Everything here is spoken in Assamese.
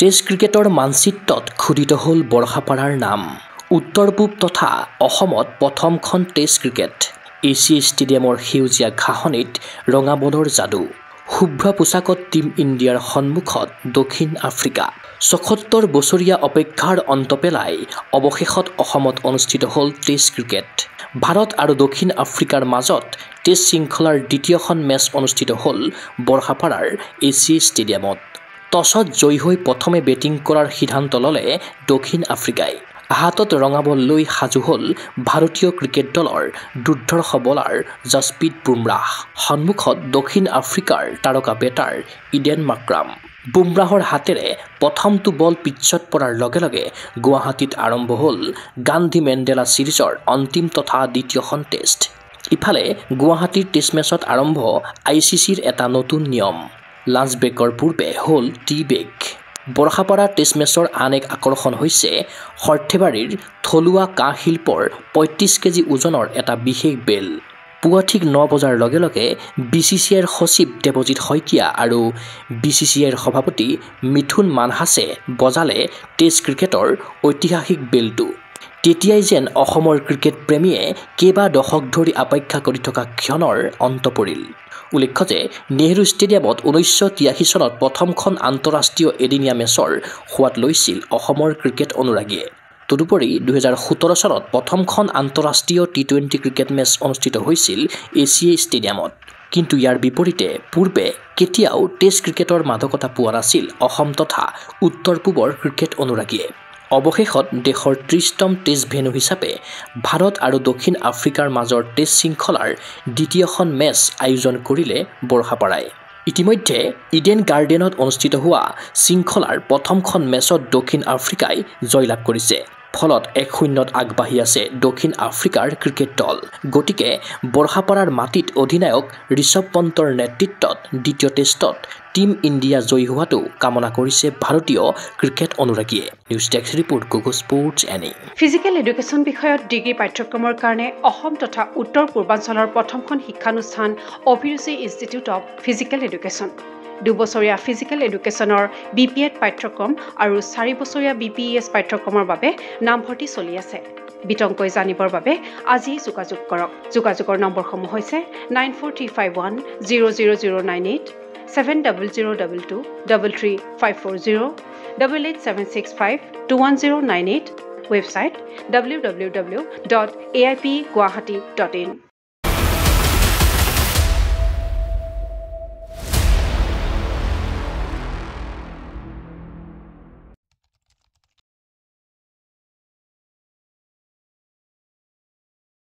টেষ্ট ক্ৰিকেটৰ মানচিত্ৰত খোদিত হ'ল বৰষাপাৰাৰ নাম। উত্তৰ পূব তথা অসমত প্ৰথমখন টেষ্ট ক্ৰিকেট। AC ষ্টেডিয়ামৰ সেউজীয়া ঘাঁহনিত ৰঙা বলৰ যাদু। শুভ্ৰ পোছাকত টীম ইণ্ডিয়াৰ সন্মুখত দক্ষিণ আফ্ৰিকা। ৭৪ বছৰীয়া অপেক্ষাৰ অন্ত পেলাই অৱশেষত অসমত অনুষ্ঠিত হ'ল টেষ্ট ক্ৰিকেট। ভাৰত আৰু দক্ষিণ আফ্ৰিকাৰ মাজত টেষ্ট শৃংখলাৰ দ্বিতীয়খন মেচ অনুষ্ঠিত হ'ল বৰষাপাৰাৰ AC ষ্টেডিয়ামত। টছত জয়ী হৈ প্ৰথমে বেটিং কৰাৰ সিদ্ধান্ত ল'লে দক্ষিণ আফ্ৰিকাই। হাতত ৰঙা বল লৈ সাজু হ'ল ভাৰতীয় ক্ৰিকেট দলৰ দুৰ্ধৰ্ষ বলাৰ যশপ্ৰীত বুমৰাহ। সন্মুখত দক্ষিণ আফ্ৰিকাৰ তাৰকা বেটাৰ ইডেন মাৰ্ক্ৰাম। বুমৰাহৰ হাতেৰে প্ৰথমটো বল পিটছত পৰাৰ লগে লগে গুৱাহাটীত আৰম্ভ হ'ল গান্ধী মেণ্ডেলা ছিৰিজৰ অন্তিম তথা দ্বিতীয়খন টেষ্ট। ইফালে গুৱাহাটীৰ টেষ্ট মেচত আৰম্ভ ICCৰ এটা নতুন নিয়ম। লাঞ্চ ব্ৰেকৰ পূৰ্বে হ'ল টি ব্ৰেক। বৰষাপাৰা টেষ্ট মেচৰ আন এক আকৰ্ষণ হৈছে সৰ্থেবাৰীৰ থলুৱা কাঁহ শিল্পৰ ৩৫ কেজি ওজনৰ এটা বিশেষ বেল। পুৱা ঠিক ৯ বজাৰ লগে লগে BCCIৰ সচিব দেৱজিৎ শইকীয়া আৰু BCCIৰ সভাপতি মিথুন মানহাছে বজালে টেষ্ট ক্ৰিকেটৰ ঐতিহাসিক বেলটো। তেতিয়াই যেন অসমৰ ক্ৰিকেট প্ৰেমীয়ে কেইবা দশক ধৰি অপেক্ষা কৰি থকা ক্ষণৰ অন্ত পৰিল। উল্লেখ্য যে নেহৰু ষ্টেডিয়ামত ১৯৮৩ চনত প্ৰথমখন আন্তঃৰাষ্ট্ৰীয় এদিনীয়া মেচৰ সোৱাদ লৈছিল অসমৰ ক্ৰিকেট অনুৰাগীয়ে। তদুপৰি ২০১৭ চনত প্ৰথমখন আন্তঃৰাষ্ট্ৰীয় T20 ক্ৰিকেট মেচ অনুষ্ঠিত হৈছিল AC ষ্টেডিয়ামত। কিন্তু ইয়াৰ বিপৰীতে পূৰ্বে কেতিয়াও টেষ্ট ক্ৰিকেটৰ মাদকতা পোৱা নাছিল অসম তথা উত্তৰ পূবৰ ক্ৰিকেট অনুৰাগীয়ে। অৱশেষত দেশৰ ৩০তম টেষ্ট ভেন্যু হিচাপে ভাৰত আৰু দক্ষিণ আফ্ৰিকাৰ মাজৰ টেষ্ট শৃংখলাৰ দ্বিতীয়খন মেচ আয়োজন কৰিলে বৰষাপাৰাই। ইতিমধ্যে ইডেন গাৰ্ডেনত অনুষ্ঠিত হোৱা শৃংখলাৰ প্ৰথমখন মেচত দক্ষিণ আফ্ৰিকাই জয়লাভ কৰিছে। ফলত ১-০ত আগবাঢ়ি আছে দক্ষিণ আফ্ৰিকাৰ ক্ৰিকেট দল। গতিকে বৰষাপাৰাৰ মাটিত অধিনায়ক ঋষভ পন্তৰ নেতৃত্বত দ্বিতীয় টেষ্টত টীম ইণ্ডিয়া জয়ী হোৱাটো কামনা কৰিছে ভাৰতীয় ক্ৰিকেট অনুৰাগীয়ে। News desk report Gogo sports এনি। ফিজিকেল এডুকেশ্যন বিষয়ত ডিগ্ৰী পাঠ্যক্ৰমৰ কাৰণে অসম তথা উত্তৰ পূৰ্বাঞ্চলৰ প্ৰথমখন শিক্ষানুষ্ঠান অভিৰুচি ইনষ্টিটিউট অৱ ফিজিকেল এডুকেশ্যন। ২ বছৰীয়া ফিজিকেল এডুকেশ্যনৰ BPEd পাঠ্যক্ৰম আৰু 4 বছৰীয়া BPES পাঠ্যক্ৰমৰ বাবে নামভৰ্তি চলি আছে। বিতংকৈ জানিবৰ বাবে আজিয়েই যোগাযোগ কৰক। যোগাযোগৰ নম্বৰসমূহ হৈছে 9435100098, 7002233540, 88765210998, ৱেবছাইট www.aipguwahati.in।